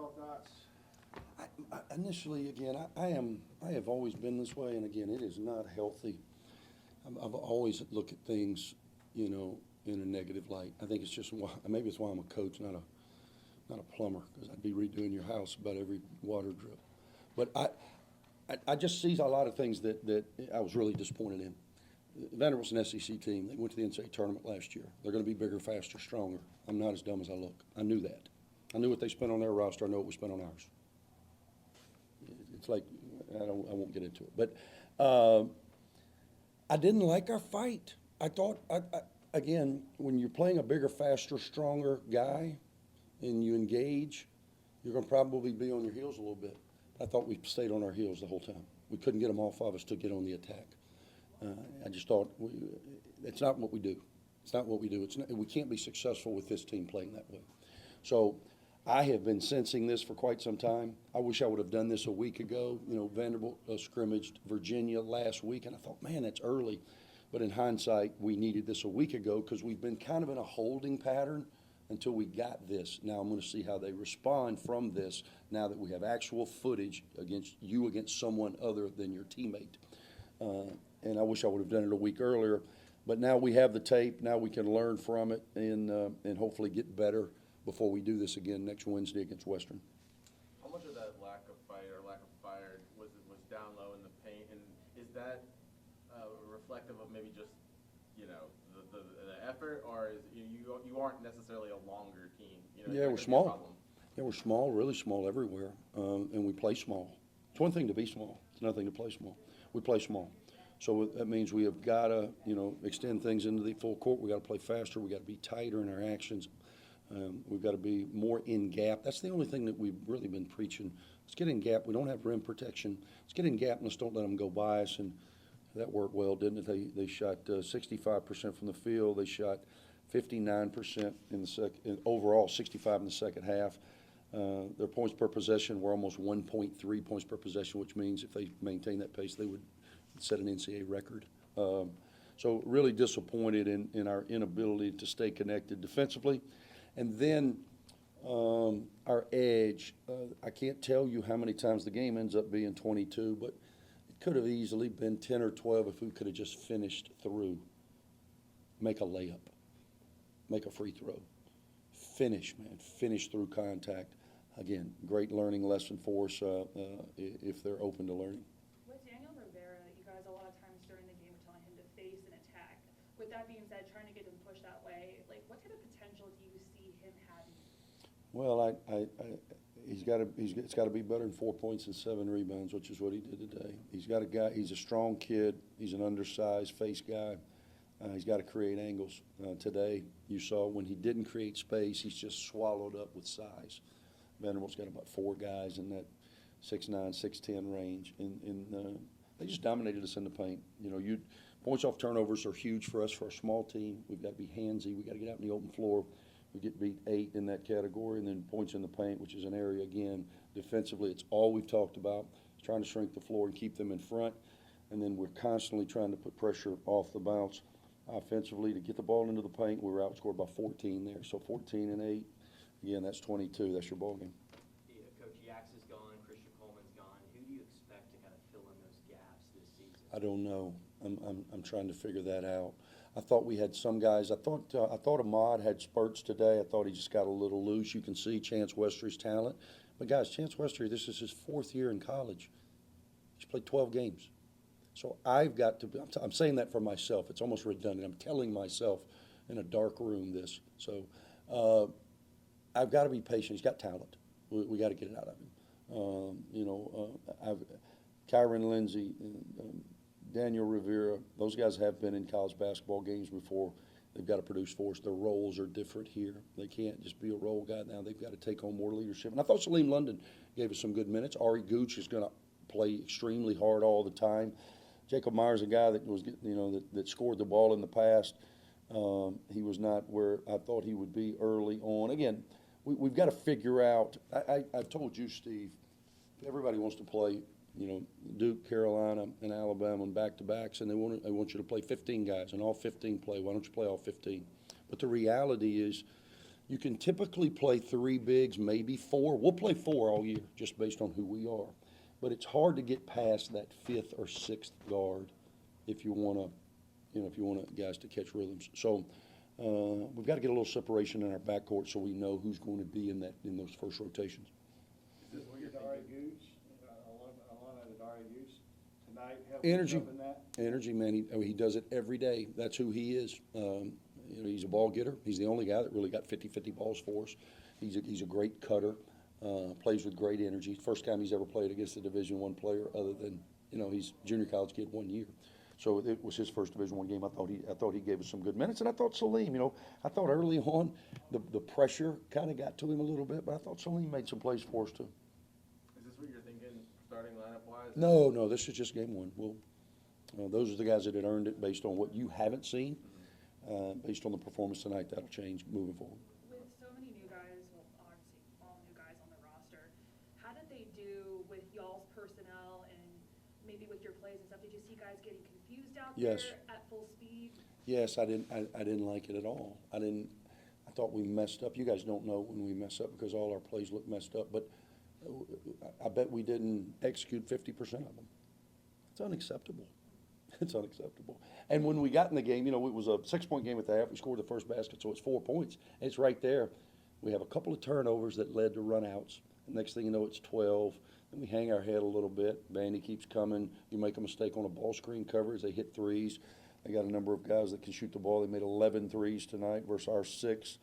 overall thoughts? Initially, again, I have always been this way, and again, it is not healthy. I've always looked at things, in a negative light. I think it's just maybe it's why I'm a coach, not a plumber, because I'd be redoing your house about every water drip. But I just see a lot of things that I was really disappointed in. Vanderbilt's an SEC team. They went to the NCAA tournament last year. They're going to be bigger, faster, stronger. I'm not as dumb as I look. I knew that. I knew what they spent on their roster. I know what we spent on ours. It's like I won't get into it, but I didn't like our fight. I thought again, when you're playing a bigger, faster, stronger guy, and you engage, you're going to probably be on your heels a little bit. I thought we stayed on our heels the whole time. We couldn't get them off of us to get on the attack. I just thought it's not what we do. It's not what we do. We can't be successful with this team playing that way. So I have been sensing this for quite some time. I wish I would have done this a week ago. Vanderbilt scrimmaged Virginia last week, and I thought, man, that's early. But in hindsight, we needed this a week ago because we've been kind of in a holding pattern until we got this. Now I'm going to see how they respond from this now that we have actual footage against someone other than your teammate. And I wish I would have done it a week earlier. But now we have the tape. Now we can learn from it and hopefully get better before we do this again next Wednesday against Western. How much of that lack of fight or lack of fire was down low in the paint, and is that reflective of maybe just the effort, or is you aren't necessarily a longer team? Yeah, we're small. Yeah, we're small, really small everywhere, and we play small. It's one thing to be small. It's another thing to play small. We play small. So that means we have got to, extend things into the full court. We got to play faster. We got to be tighter in our actions. We've got to be more in gap. That's the only thing that we've really been preaching. Let's get in gap. We don't have rim protection. Let's get in gap and let's don't let them go by us. And that worked well, didn't it? They shot 65% from the field. They shot 59% in the second, overall 65 in the second half. Their points per possession were almost 1.3 points per possession, which means if they maintain that pace, they would set an NCAA record. So really disappointed in our inability to stay connected defensively. And then our edge, I can't tell you how many times the game ends up being 22, but it could have easily been 10 or 12 if we could have just finished through. Make a layup, make a free throw. Finish, man, finish through contact. Again, great learning lesson for us if they're open to learning. With Daniel Rivera, you guys a lot of times during the game were telling him to face and attack. With that being said, trying to get him pushed that way, like what type of potential do you see him having? Well, it's got to be better than 4 points and 7 rebounds, which is what he did today. He's got a guy. He's a strong kid. He's an undersized face guy. He's got to create angles. Today, you saw when he didn't create space, he's just swallowed up with size. Vanderbilt's got about 4 guys in that 6'9", 6'10" range, and they just dominated us in the paint. Points off turnovers are huge for us for a small team. We've got to be handsy. We've got to get out in the open floor. We get beat 8 in that category, and then points in the paint, which is an area, again, defensively, it's all we've talked about, trying to shrink the floor and keep them in front. And then we're constantly trying to put pressure off the bounce offensively to get the ball into the paint. We were outscored by 14 there, so 14 and 8. Again, that's 22. That's your ball game. Yeah, Coach Yax is gone. Christian Coleman's gone. Who do you expect to kind of fill in those gaps this season? I don't know. I'm trying to figure that out. I thought we had some guys. I thought Ahmad had spurts today. I thought he just got a little loose. You can see Chance Westry's talent. But, guys, Chance Westry, this is his 4th year in college. He's played 12 games. So I've got to – I'm saying that for myself. It's almost redundant. I'm telling myself in a dark room this. So I've got to be patient. He's got talent. We got to get it out of him. Kyron Lindsey, Daniel Rivera, those guys have been in college basketball games before. They've got to produce for us. Their roles are different here. They can't just be a role guy now. They've got to take on more leadership. And I thought Salim London gave us some good minutes. Ari Gooch is going to play extremely hard all the time. Jacob Myers, a guy that was, that scored the ball in the past. He was not where I thought he would be early on. Again, we've got to figure out. I've told you, Steve, everybody wants to play, Duke, Carolina, and Alabama in back-to-backs, and they want you to play 15 guys, and all 15 play. Why don't you play all 15? But the reality is You can typically play 3 bigs, maybe 4. We'll play 4 all year, just based on who we are. But it's hard to get past that 5th or 6th guard if you want to, if you want guys to catch rhythms. So we've got to get a little separation in our backcourt so we know who's going to be in those first rotations. Is this what you're thinking? Alana Goose tonight help Energy, in that? energy, man. He does it every day. That's who he is. He's a ball getter. He's the only guy that really got 50-50 balls for us. He's a great cutter. Plays with great energy. First time he's ever played against a Division I player, other than he's junior college kid 1 year. So it was his first Division I game. I thought he gave us some good minutes, and I thought Salim. I thought early on the pressure kind of got to him a little bit, but I thought Salim made some plays for us too. Is this what you're thinking, starting lineup wise? No, this is just game 1. Those are the guys that had earned it based on what you haven't seen. Based on the performance tonight, that'll change moving forward. With so many new guys, well, obviously all new guys on the roster, how did they do with y'all's personnel and maybe with your plays and stuff? Did you see guys getting confused out Yes. there at full speed? Yes, I didn't like it at all. I thought we messed up. You guys don't know when we mess up because all our plays look messed up, but I bet we didn't execute 50% of them. It's unacceptable. It's unacceptable. And when we got in the game, it was a 6-point game at the half. We scored the first basket, so it's 4 points. And it's right there. We have a couple of turnovers that led to runouts. And next thing you know, it's 12. Then we hang our head a little bit. Vandy keeps coming. You make a mistake on a ball screen coverage. They hit threes. They got a number of guys that can shoot the ball. They made 11 threes tonight versus our 6.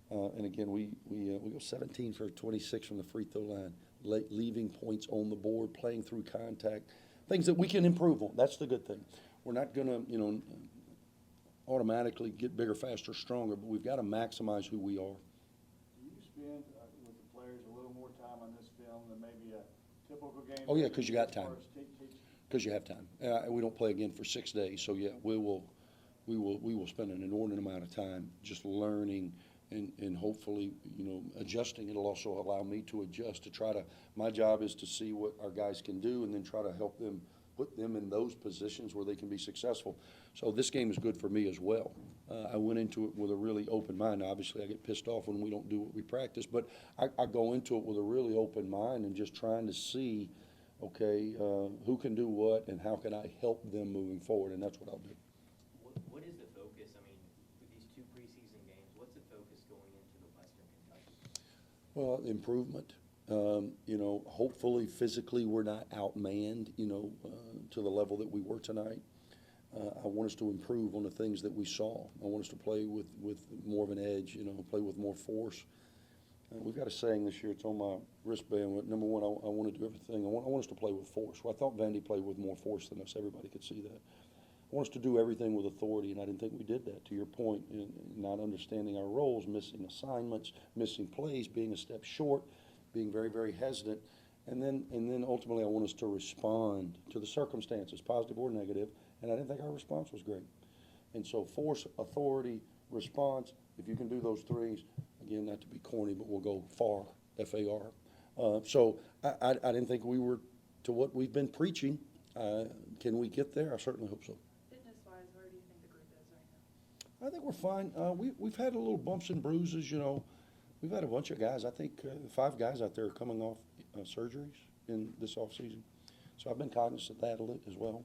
And again, we go 17 for 26 from the free throw line, leaving points on the board, playing through contact, things that we can improve on. That's the good thing. We're not going to, automatically get bigger, faster, stronger, but we've got to maximize who we are. Do you spend with the players a little more time on this film than maybe a typical game? Oh, yeah, 'cause you got as far time. as teaching? Because you have time. We don't play again for 6 days, so yeah, we will spend an inordinate amount of time just learning and hopefully, adjusting. It'll also allow me to adjust my job is to see what our guys can do and then try to help them, put them in those positions where they can be successful. So this game is good for me as well. I went into it with a really open mind. Obviously, I get pissed off when we don't do what we practice, but I go into it with a really open mind and just trying to see, okay, who can do what and how can I help them moving forward, and that's what I'll do. What is the focus? I mean, with these 2 preseason games, what's the focus going into the Western Kentucky? Well, improvement. Hopefully physically we're not outmanned, to the level that we were tonight. I want us to improve on the things that we saw. I want us to play with more of an edge, play with more force. We've got a saying this year, it's on my wristband. Number one, I want to do everything. I want us to play with force. Well, I thought Vandy played with more force than us. Everybody could see that. I want us to do everything with authority, and I didn't think we did that, to your point, in not understanding our roles, missing assignments, missing plays, being a step short, being very, very hesitant. And then ultimately I want us to respond to the circumstances, positive or negative, and I didn't think our response was great. And so force, authority, response, if you can do those 3s, again, not to be corny, but we'll go far, F-A-R. So I didn't think we were to what we've been preaching. Can we get there? I certainly hope so. Fitness-wise, where do you think the group is right now? I think we're fine. We've had a little bumps and bruises, We've had a bunch of guys. I think 5 guys out there are coming off surgeries in this offseason. So I've been cognizant of that a little as well.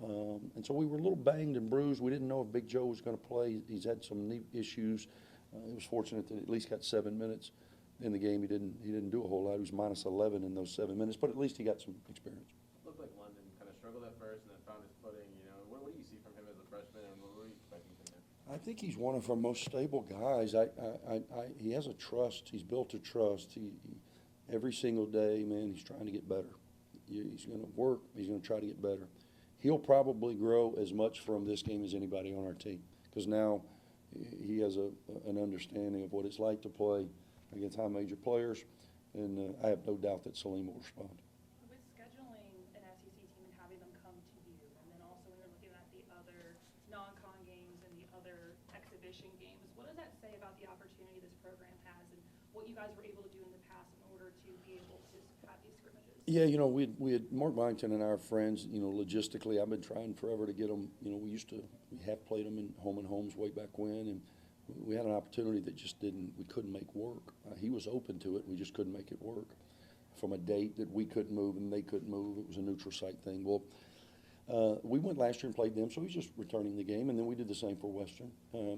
And so we were a little banged and bruised. We didn't know if Big Joe was going to play. He's had some knee issues. He was fortunate that he at least got 7 minutes in the game. He didn't do a whole lot. He was minus 11 in those 7 minutes, but at least he got some experience. Looked like London kind of struggled at first and then found his footing. What do you see from him as a freshman, and what are you expecting from him? I think he's one of our most stable guys. He has a trust. He's built a trust. He every single day, man, he's trying to get better. He's going to work. He's going to try to get better. He'll probably grow as much from this game as anybody on our team because now he has an understanding of what it's like to play against high major players, and I have no doubt that Salim will respond. With scheduling an SEC team and having them come to you, and then also when you're looking at the other non-con games and the other exhibition games, what does that say about the opportunity this program has and what you guys were able to do in the past in order to be able to have these scrimmages? Yeah, we had Mark Byington and our friends, logistically, I've been trying forever to get them, we have played them in homes way back when, and we had an opportunity that just we couldn't make work. He was open to it, we just couldn't make it work. From a date that we couldn't move and they couldn't move, it was a neutral site thing. Well, we went last year and played them, so he's just returning the game, and then we did the same for Western.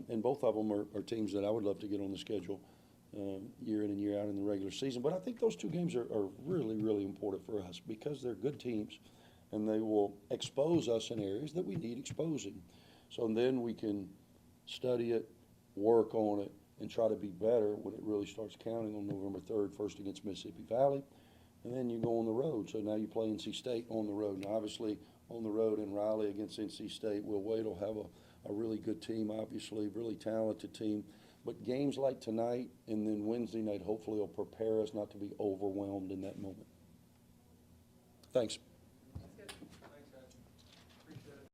And both of them are teams that I would love to get on the schedule year in and year out in the regular season. But I think those two games are really, really important for us because they're good teams, and they will expose us in areas that we need exposing. So then we can study it, work on it, and try to be better when it really starts counting on November 3rd, first against Mississippi Valley. And then you go on the road. So now you play NC State on the road. Now, obviously, on the road in Raleigh against NC State, Will Wade will have a really good team, obviously, really talented team. But games like tonight and then Wednesday night hopefully will prepare us not to be overwhelmed in that moment. Thanks.